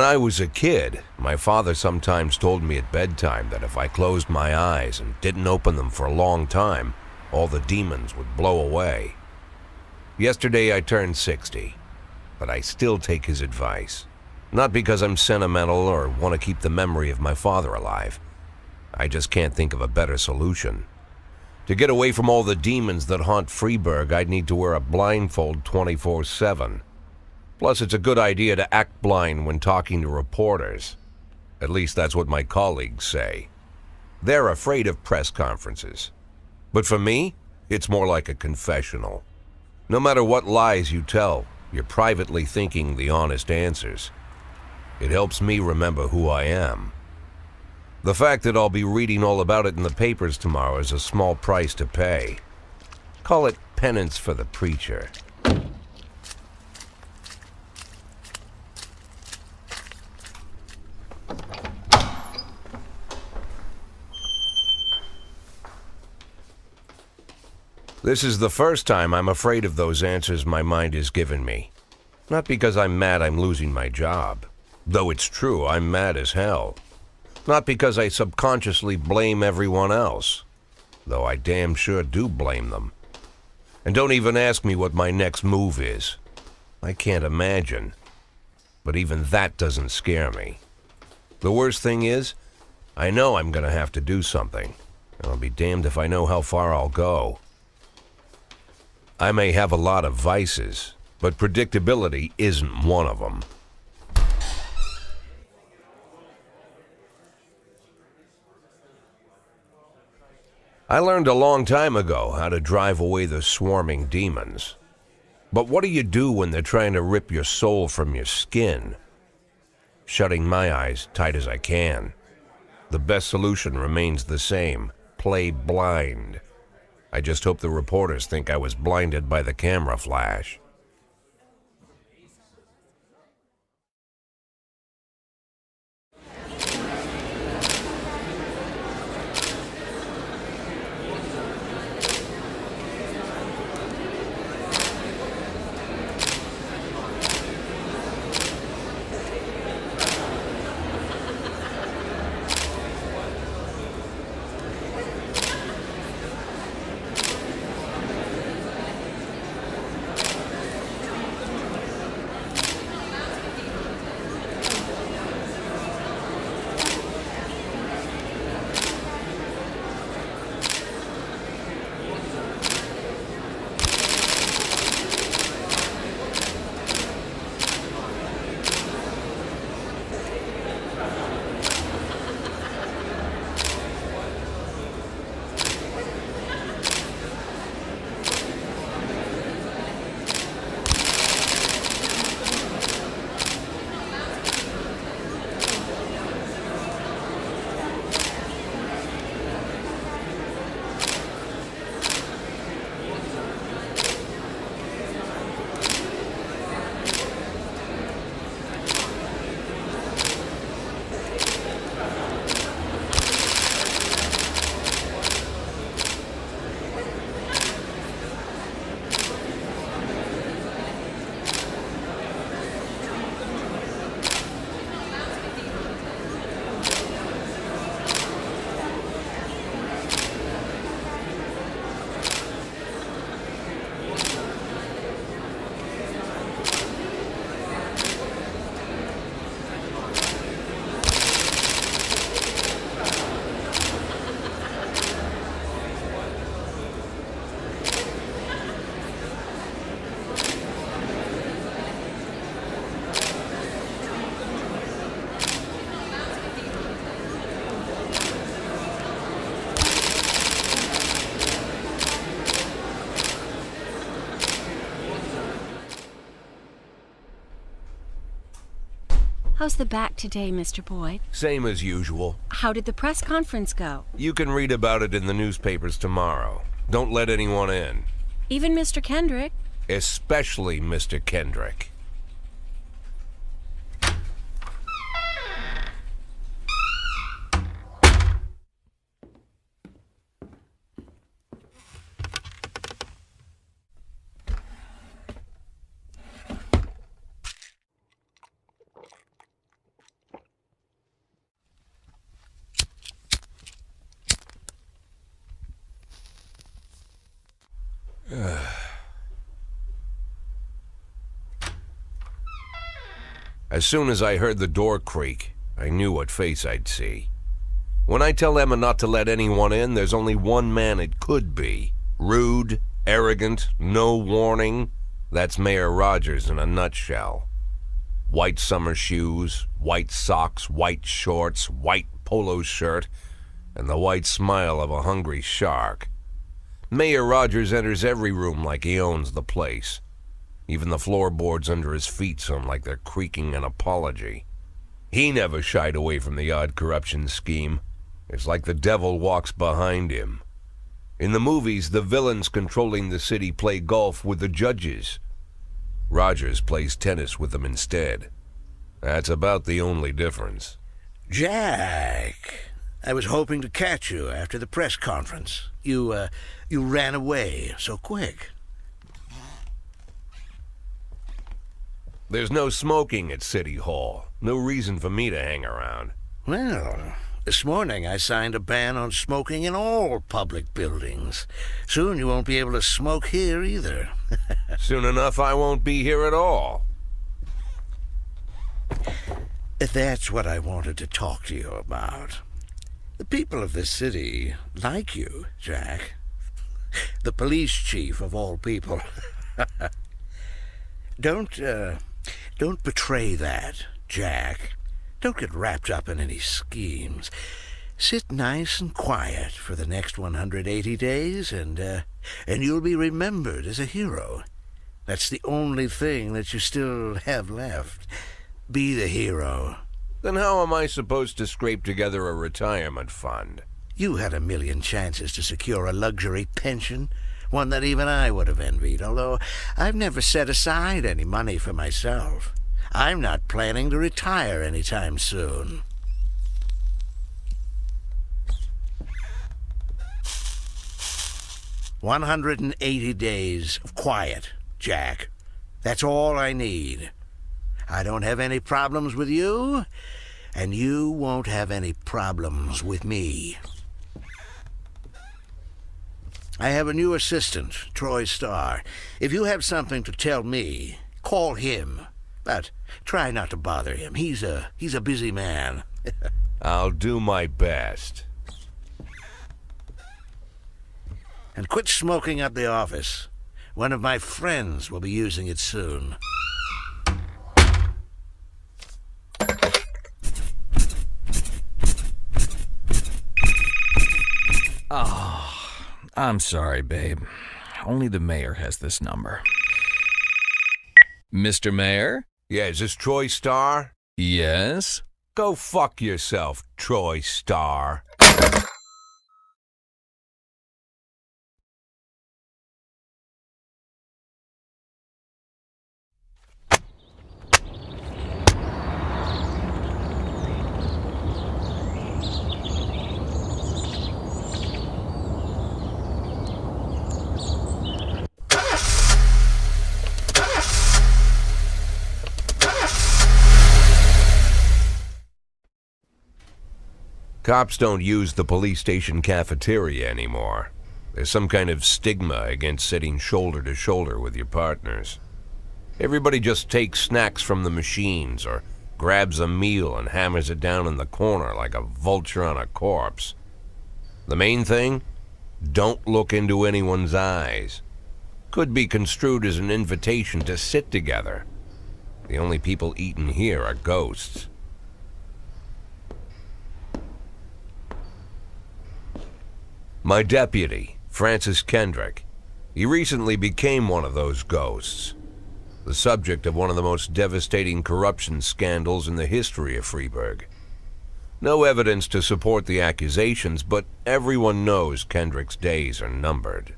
I was a kid, my father sometimes told me at bedtime that if I closed my eyes and didn't open them for a long time, all the demons would blow away. Yesterday I turned 60, but I still take his advice. Not because I'm sentimental or want to keep the memory of my father alive. I just can't think of a better solution. To get away from all the demons that haunt Freeburg, I'd need to wear a blindfold 24/7. Plus, it's a good idea to act blind when talking to reporters. At least that's what my colleagues say. They're afraid of press conferences. But for me, it's more like a confessional. No matter what lies you tell, you're privately thinking the honest answers. It helps me remember who I am. The fact that I'll be reading all about it in the papers tomorrow is a small price to pay. Call it penance for the preacher. This is the first time I'm afraid of those answers my mind has given me. Not because I'm mad I'm losing my job. Though it's true, I'm mad as hell. Not because I subconsciously blame everyone else. Though I damn sure do blame them. And don't even ask me what my next move is. I can't imagine. But even that doesn't scare me. The worst thing is, I know I'm gonna have to do something. And I'll be damned if I know how far I'll go. I may have a lot of vices, but predictability isn't one of them. I learned a long time ago how to drive away the swarming demons. But what do you do when they're trying to rip your soul from your skin? Shutting my eyes tight as I can. The best solution remains the same: play blind. I just hope the reporters think I was blinded by the camera flash. How's the back today, Mr. Boyd? Same as usual. How did the press conference go? You can read about it in the newspapers tomorrow. Don't let anyone in. Even Mr. Kendrick? Especially Mr. Kendrick. As soon as I heard the door creak, I knew what face I'd see. When I tell Emma not to let anyone in, there's only one man it could be. Rude, arrogant, no warning. That's Mayor Rogers in a nutshell. White summer shoes, white socks, white shorts, white polo shirt, and the white smile of a hungry shark. Mayor Rogers enters every room like he owns the place. Even the floorboards under his feet sound like they're creaking an apology. He never shied away from the odd corruption scheme. It's like the devil walks behind him. In the movies, the villains controlling the city play golf with the judges. Rogers plays tennis with them instead. That's about the only difference. Jack, I was hoping to catch you after the press conference. You ran away so quick. There's no smoking at City Hall. No reason for me to hang around. Well, this morning I signed a ban on smoking in all public buildings. Soon you won't be able to smoke here either. Soon enough I won't be here at all. That's what I wanted to talk to you about. The people of this city like you, Jack. The police chief of all people. Don't betray that, Jack. Don't get wrapped up in any schemes. Sit nice and quiet for the next 180 days, and you'll be remembered as a hero. That's the only thing that you still have left. Be the hero. Then how am I supposed to scrape together a retirement fund? You had a million chances to secure a luxury pension, one that even I would have envied, although I've never set aside any money for myself. I'm not planning to retire anytime soon. "180 days of quiet, Jack. That's all I need. I don't have any problems with you, and you won't have any problems with me. I have a new assistant, Troy Starr. If you have something to tell me, call him. But try not to bother him. He's a busy man." I'll do my best. "And quit smoking up the office. One of my friends will be using it soon." I'm sorry, babe. Only the mayor has this number. Mr. Mayor? Yeah, is this Troy Starr? Yes? Go fuck yourself, Troy Starr. Cops don't use the police station cafeteria anymore. There's some kind of stigma against sitting shoulder to shoulder with your partners. Everybody just takes snacks from the machines or grabs a meal and hammers it down in the corner like a vulture on a corpse. The main thing? Don't look into anyone's eyes. Could be construed as an invitation to sit together. The only people eating here are ghosts. My deputy, Francis Kendrick, he recently became one of those ghosts, the subject of one of the most devastating corruption scandals in the history of Freeburg. No evidence to support the accusations, but everyone knows Kendrick's days are numbered.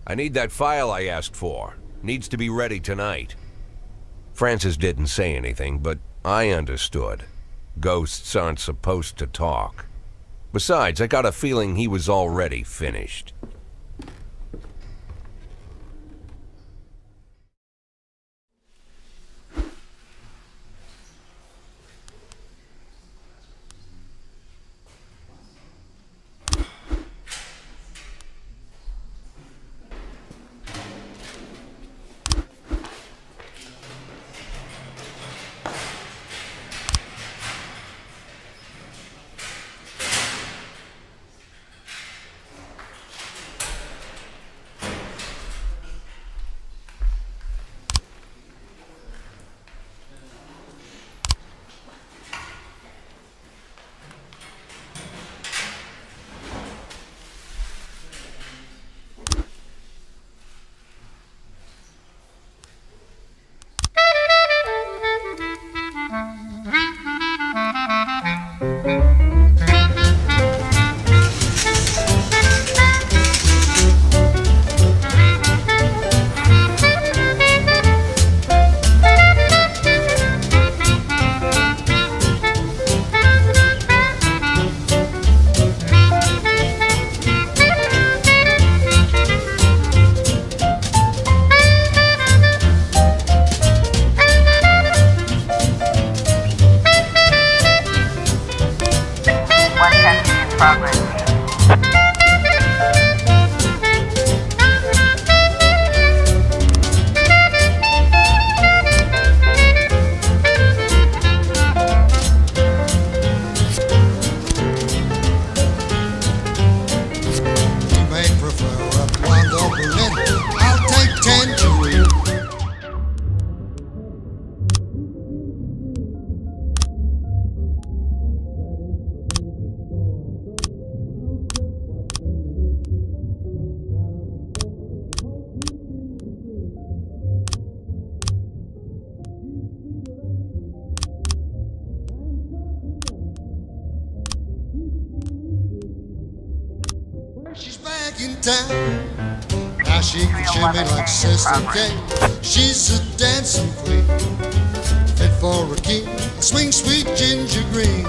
I need that file I asked for. Needs to be ready tonight. Francis didn't say anything, but I understood. Ghosts aren't supposed to talk. Besides, I got a feeling he was already finished. She's back in town. Now she can shimmy like Sister Kay. She's a dancing queen, fit for a king. Swing sweet ginger green.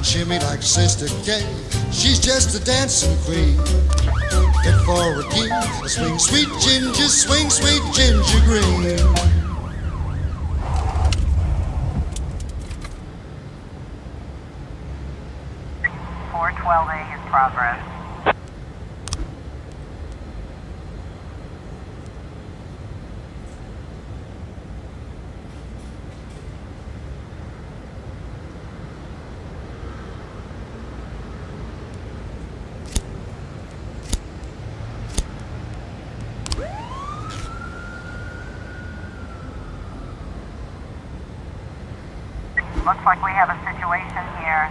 Shimmy like Sister Kay. She's just a dancing queen, fit for a king. Swing sweet ginger, swing sweet ginger green. 412A in progress. Looks like we have a situation here.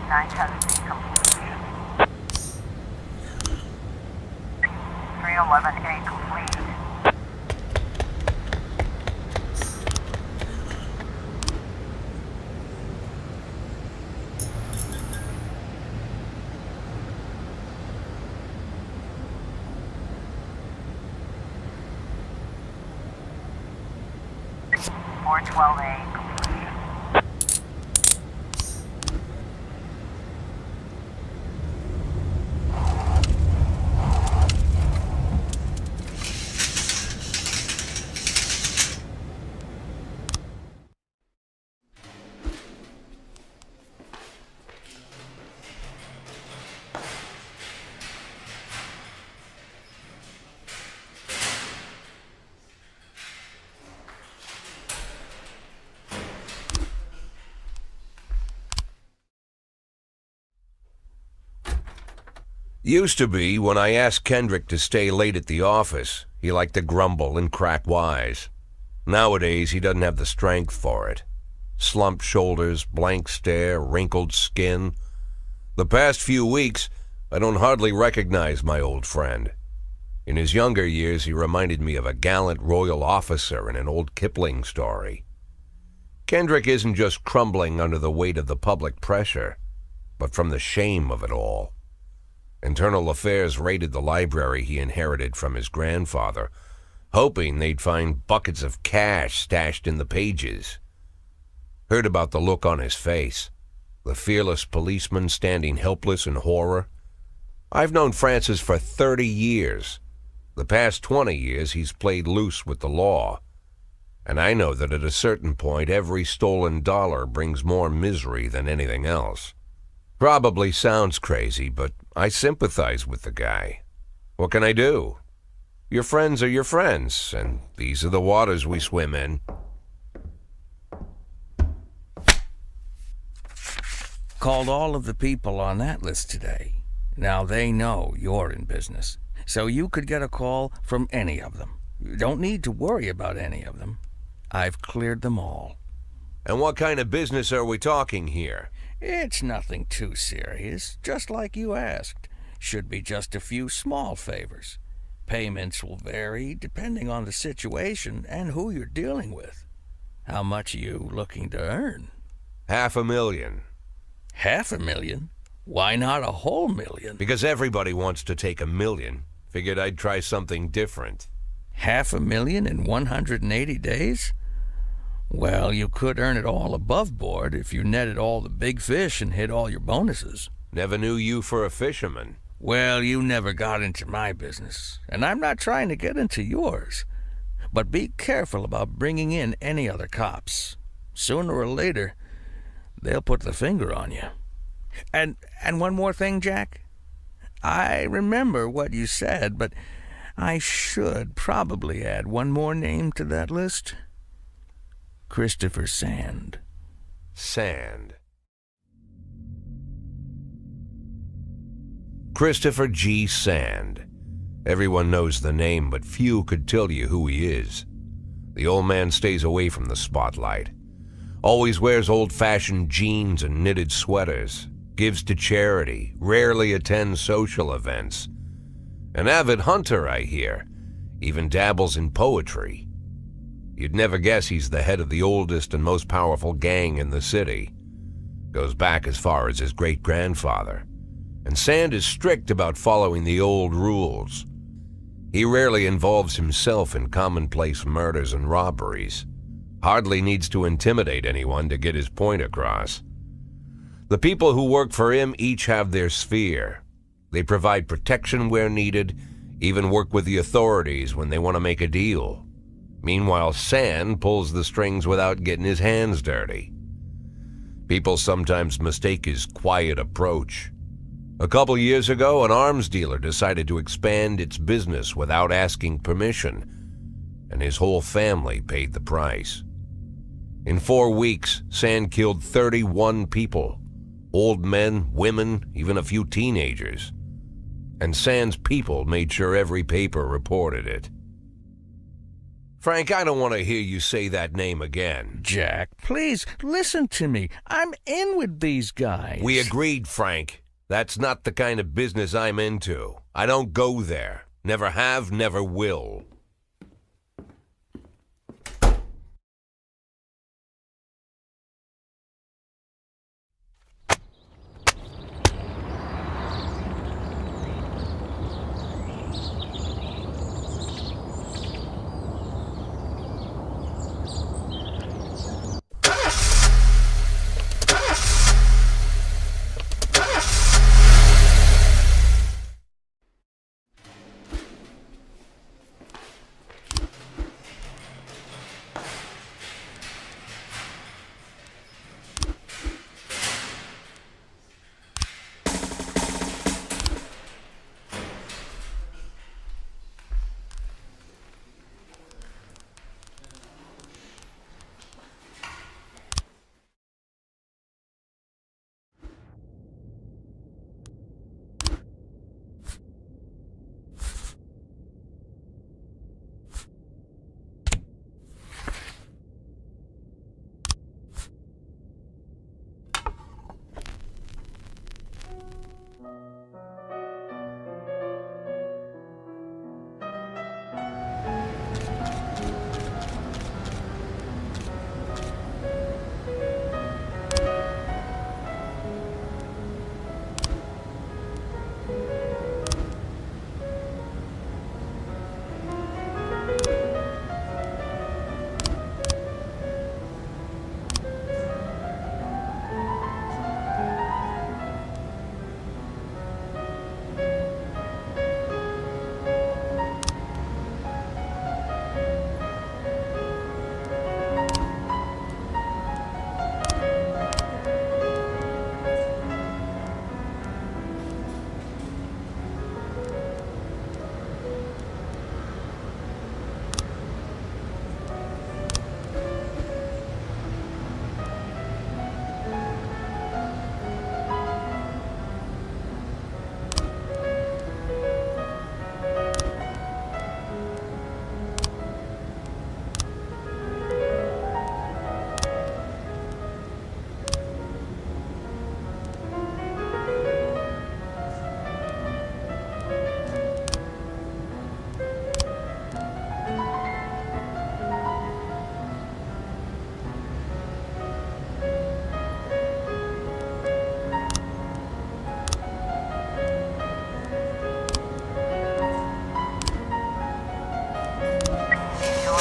Nine testing completion. 311A complete. Four 12A completion. Used to be, when I asked Kendrick to stay late at the office, he liked to grumble and crack wise. Nowadays, he doesn't have the strength for it. Slumped shoulders, blank stare, wrinkled skin. The past few weeks, I don't hardly recognize my old friend. In his younger years, he reminded me of a gallant royal officer in an old Kipling story. Kendrick isn't just crumbling under the weight of the public pressure, but from the shame of it all. Internal Affairs raided the library he inherited from his grandfather, hoping they'd find buckets of cash stashed in the pages. Heard about the look on his face, the fearless policeman standing helpless in horror. I've known Francis for 30 years. The past 20 years he's played loose with the law. And I know that at a certain point every stolen dollar brings more misery than anything else. Probably sounds crazy, but I sympathize with the guy. What can I do? Your friends are your friends, and these are the waters we swim in. Called all of the people on that list today. Now they know you're in business, so you could get a call from any of them. You don't need to worry about any of them. I've cleared them all. And what kind of business are we talking here? It's nothing too serious, just like you asked. Should be just a few small favors. Payments will vary depending on the situation and who you're dealing with. How much are you looking to earn? $500,000. $500,000? Why not a whole million? Because everybody wants to take $1 million. Figured I'd try something different. $500,000 in 180 days? Well, you could earn it all above board if you netted all the big fish and hit all your bonuses. Never knew you for a fisherman. Well, you never got into my business, and I'm not trying to get into yours. But be careful about bringing in any other cops. Sooner or later, they'll put the finger on you. And one more thing, Jack. I remember what you said, but I should probably add one more name to that list. Christopher Sand. Sand. Christopher G. Sand. Everyone knows the name, but few could tell you who he is. The old man stays away from the spotlight. Always wears old-fashioned jeans and knitted sweaters. Gives to charity. Rarely attends social events. An avid hunter, I hear. Even dabbles in poetry. You'd never guess he's the head of the oldest and most powerful gang in the city. Goes back as far as his great-grandfather. And Sand is strict about following the old rules. He rarely involves himself in commonplace murders and robberies. Hardly needs to intimidate anyone to get his point across. The people who work for him each have their sphere. They provide protection where needed, even work with the authorities when they want to make a deal. Meanwhile, Sand pulls the strings without getting his hands dirty. People sometimes mistake his quiet approach. A couple years ago, an arms dealer decided to expand its business without asking permission, and his whole family paid the price. In 4 weeks, Sand killed 31 people. Old men, women, even a few teenagers. And Sand's people made sure every paper reported it. Frank, I don't want to hear you say that name again. Jack, please, listen to me. I'm in with these guys. We agreed, Frank. That's not the kind of business I'm into. I don't go there. Never have, never will.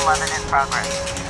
211 in progress.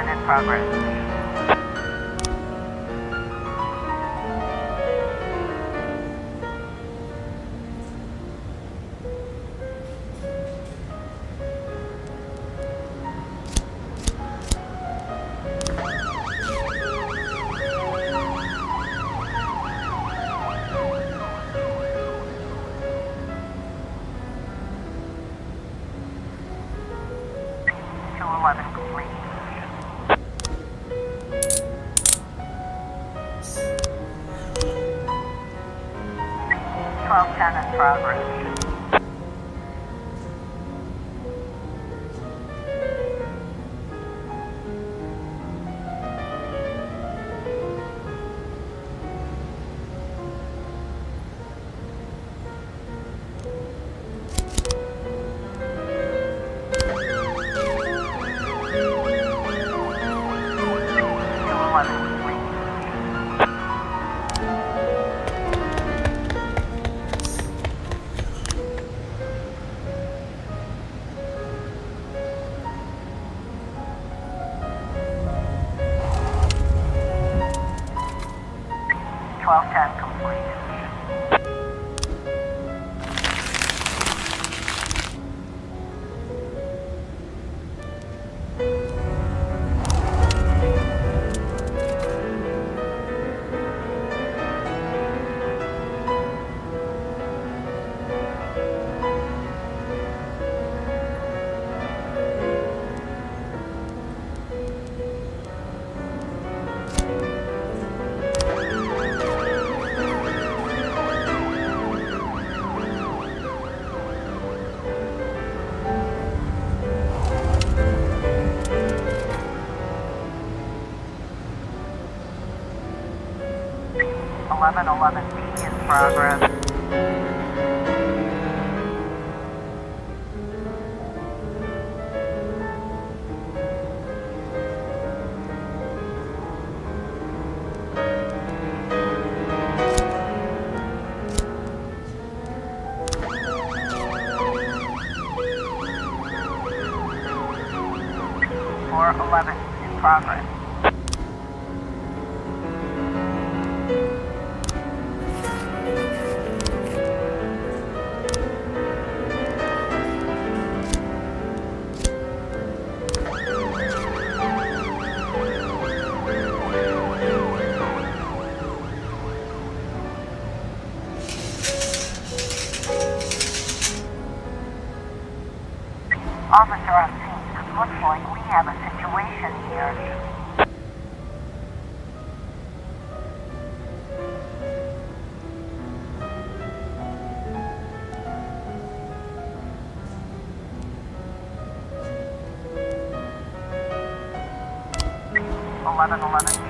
In progress. Complete. 1210 in progress. Complete. 1111B in progress. Floor 11 in progress. Officer on scene, it looks like we have a situation here. Eleven B